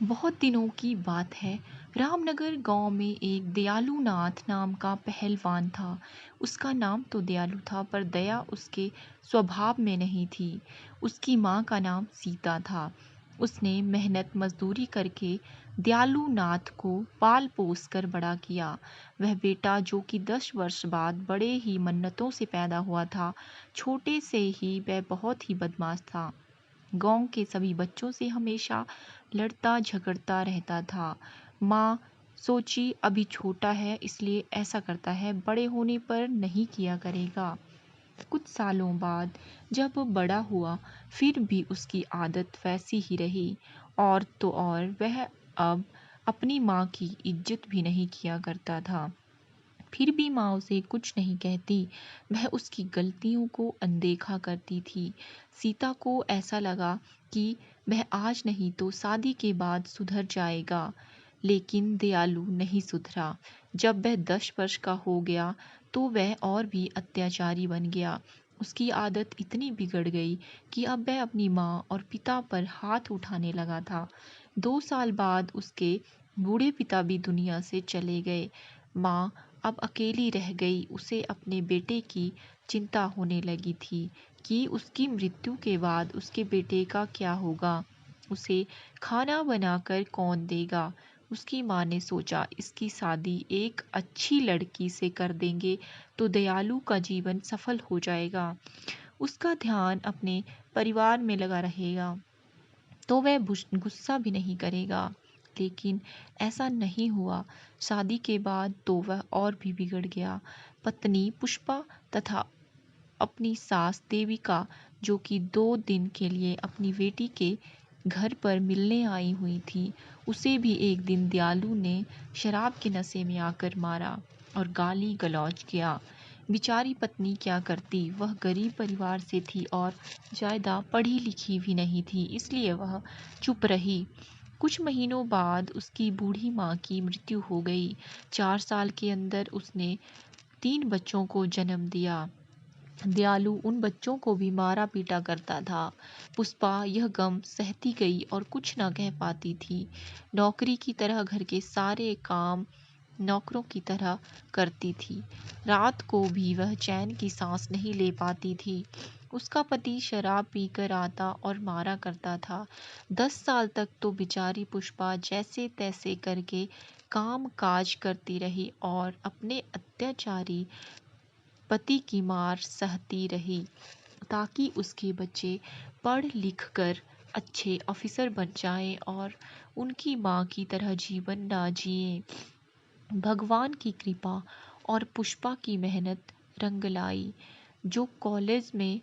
बहुत दिनों की बात है। रामनगर गांव में एक दयालु नाथ नाम का पहलवान था। उसका नाम तो दयालु था पर दया उसके स्वभाव में नहीं थी। उसकी माँ का नाम सीता था। उसने मेहनत मजदूरी करके दयालु नाथ को पाल पोस कर बड़ा किया। वह बेटा जो कि 10 वर्ष बाद बड़े ही मन्नतों से पैदा हुआ था, छोटे से ही वह बहुत ही बदमाश था। गांव के सभी बच्चों से हमेशा लड़ता झगड़ता रहता था। माँ सोची अभी छोटा है इसलिए ऐसा करता है, बड़े होने पर नहीं किया करेगा। कुछ सालों बाद जब वो बड़ा हुआ फिर भी उसकी आदत वैसी ही रही। और तो और वह अब अपनी माँ की इज्जत भी नहीं किया करता था। फिर भी माँ उसे कुछ नहीं कहती। वह उसकी गलतियों को अनदेखा करती थी। सीता को ऐसा लगा कि वह आज नहीं तो शादी के बाद सुधर जाएगा। लेकिन दयालु नहीं सुधरा। जब वह 10 वर्ष का हो गया तो वह और भी अत्याचारी बन गया। उसकी आदत इतनी बिगड़ गई कि अब वह अपनी माँ और पिता पर हाथ उठाने लगा था। 2 साल बाद उसके बूढ़े पिता भी दुनिया से चले गए। माँ अब अकेली रह गई। उसे अपने बेटे की चिंता होने लगी थी कि उसकी मृत्यु के बाद उसके बेटे का क्या होगा। उसे खाना बनाकर कौन देगा। उसकी माँ ने सोचा इसकी शादी एक अच्छी लड़की से कर देंगे तो दयालु का जीवन सफल हो जाएगा। उसका ध्यान अपने परिवार में लगा रहेगा तो वह गुस्सा भी नहीं करेगा। लेकिन ऐसा नहीं हुआ। शादी के बाद तो वह और भी बिगड़ गया। पत्नी पुष्पा तथा अपनी सास देविका, जो कि 2 दिन के लिए अपनी बेटी के घर पर मिलने आई हुई थी, उसे भी एक दिन दयालु ने शराब के नशे में आकर मारा और गाली गलौज किया। बेचारी पत्नी क्या करती, वह गरीब परिवार से थी और ज़्यादा पढ़ी लिखी भी नहीं थी, इसलिए वह चुप रही। कुछ महीनों बाद उसकी बूढ़ी माँ की मृत्यु हो गई। 4 साल के अंदर उसने 3 बच्चों को जन्म दिया। दयालु उन बच्चों को भी मारा पीटा करता था। पुष्पा यह गम सहती गई और कुछ न कह पाती थी। नौकरी की तरह घर के सारे काम नौकरों की तरह करती थी। रात को भी वह चैन की सांस नहीं ले पाती थी। उसका पति शराब पीकर आता और मारा करता था। 10 साल तक तो बेचारी पुष्पा जैसे तैसे करके काम काज करती रही और अपने अत्याचारी पति की मार सहती रही ताकि उसके बच्चे पढ़ लिख कर अच्छे ऑफिसर बन जाएं और उनकी माँ की तरह जीवन ना जिए। भगवान की कृपा और पुष्पा की मेहनत रंग लाई। जो कॉलेज में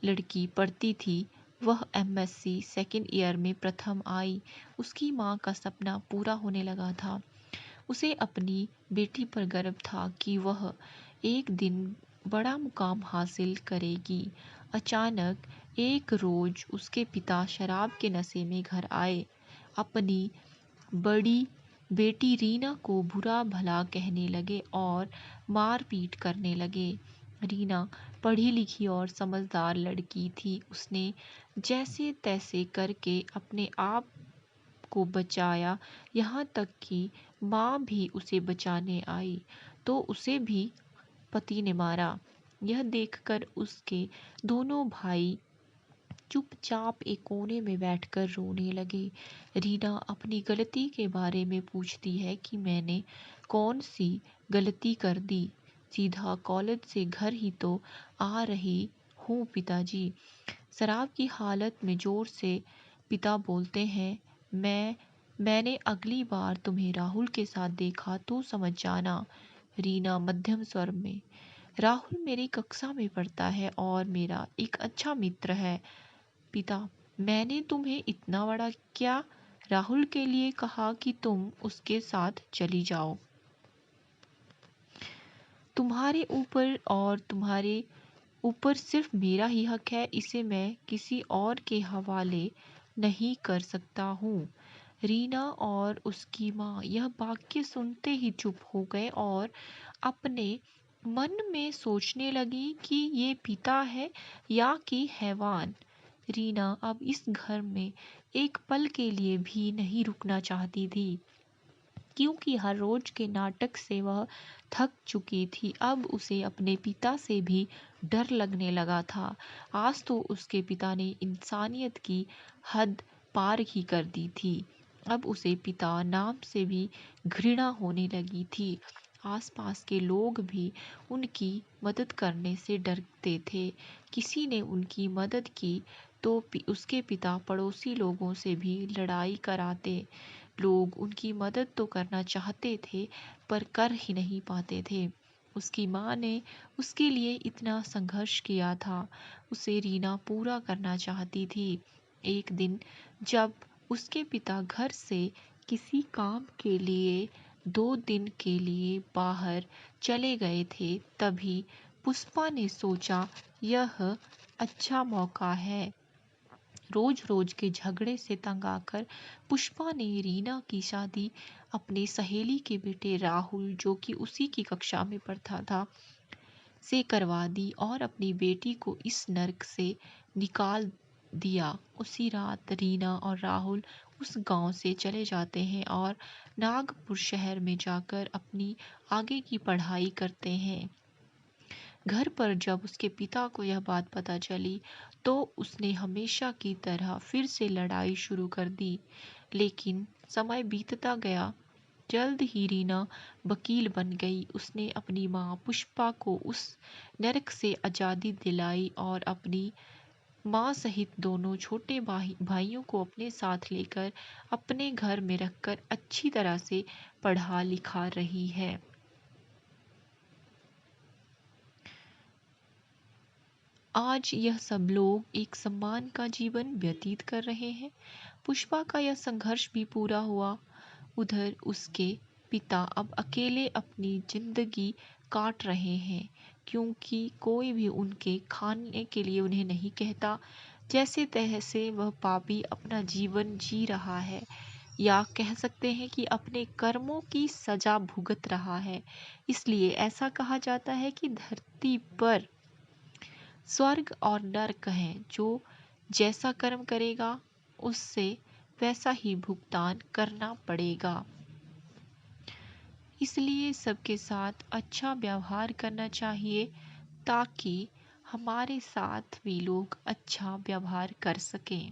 लड़की पढ़ती थी वह एमएससी सेकेंड ईयर में प्रथम आई। उसकी माँ का सपना पूरा होने लगा था। उसे अपनी बेटी पर गर्व था कि वह एक दिन बड़ा मुकाम हासिल करेगी। अचानक एक रोज उसके पिता शराब के नशे में घर आए। अपनी बड़ी बेटी रीना को बुरा भला कहने लगे और मारपीट करने लगे। रीना पढ़ी लिखी और समझदार लड़की थी। उसने जैसे तैसे करके अपने आप को बचाया। यहाँ तक कि माँ भी उसे बचाने आई तो उसे भी पति ने मारा। यह देखकर उसके दोनों भाई चुपचाप एक कोने में बैठकर रोने लगे। रीना अपनी गलती के बारे में पूछती है कि मैंने कौन सी गलती कर दी। सीधा कॉलेज से घर ही तो आ रही हूँ पिताजी। शराब की हालत में जोर से पिता बोलते हैं, मैंने अगली बार तुम्हें राहुल के साथ देखा तो समझ जाना। रीना मध्यम स्वर में, राहुल मेरी कक्षा में पढ़ता है और मेरा एक अच्छा मित्र है। पिता, मैंने तुम्हें इतना बड़ा क्या राहुल के लिए कहा कि तुम उसके साथ चली जाओ। तुम्हारे ऊपर और तुम्हारे ऊपर सिर्फ मेरा ही हक है, इसे मैं किसी और के हवाले नहीं कर सकता हूँ। रीना और उसकी माँ यह वाक्य सुनते ही चुप हो गए और अपने मन में सोचने लगी कि ये पिता है या कि हैवान। रीना अब इस घर में एक पल के लिए भी नहीं रुकना चाहती थी, क्योंकि हर रोज के नाटक से वह थक चुकी थी। अब उसे अपने पिता से भी डर लगने लगा था। आज तो उसके पिता ने इंसानियत की हद पार ही कर दी थी। अब उसे पिता नाम से भी घृणा होने लगी थी। आसपास के लोग भी उनकी मदद करने से डरते थे। किसी ने उनकी मदद की तो उसके पिता पड़ोसी लोगों से भी लड़ाई कराते। लोग उनकी मदद तो करना चाहते थे, पर कर ही नहीं पाते थे। उसकी माँ ने उसके लिए इतना संघर्ष किया था, उसे रीना पूरा करना चाहती थी। एक दिन जब उसके पिता घर से किसी काम के लिए 2 दिन के लिए बाहर चले गए थे, तभी पुष्पा ने सोचा यह अच्छा मौका है। रोज रोज के झगड़े से तंग आकर पुष्पा ने रीना की शादी अपनी सहेली के बेटे राहुल, जो कि उसी की कक्षा में पढ़ता था, से करवा दी और अपनी बेटी को इस नर्क से निकाल दिया। उसी रात रीना और राहुल उस गांव से चले जाते हैं और नागपुर शहर में जाकर अपनी आगे की पढ़ाई करते हैं। घर पर जब उसके पिता को यह बात पता चली तो उसने हमेशा की तरह फिर से लड़ाई शुरू कर दी। लेकिन समय बीतता गया। जल्द ही रीना वकील बन गई। उसने अपनी माँ पुष्पा को उस नरक से आज़ादी दिलाई और अपनी माँ सहित दोनों छोटे भाइयों को अपने साथ लेकर अपने घर में रखकर अच्छी तरह से पढ़ा लिखा रही है। आज यह सब लोग एक सम्मान का जीवन व्यतीत कर रहे हैं। पुष्पा का यह संघर्ष भी पूरा हुआ। उधर उसके पिता अब अकेले अपनी जिंदगी काट रहे हैं, क्योंकि कोई भी उनके खाने के लिए उन्हें नहीं कहता। जैसे तैसे वह पापी अपना जीवन जी रहा है, या कह सकते हैं कि अपने कर्मों की सजा भुगत रहा है। इसलिए ऐसा कहा जाता है कि धरती पर स्वर्ग और नर्क हैं। जो जैसा कर्म करेगा उससे वैसा ही भुगतान करना पड़ेगा। इसलिए सबके साथ अच्छा व्यवहार करना चाहिए, ताकि हमारे साथ भी लोग अच्छा व्यवहार कर सकें।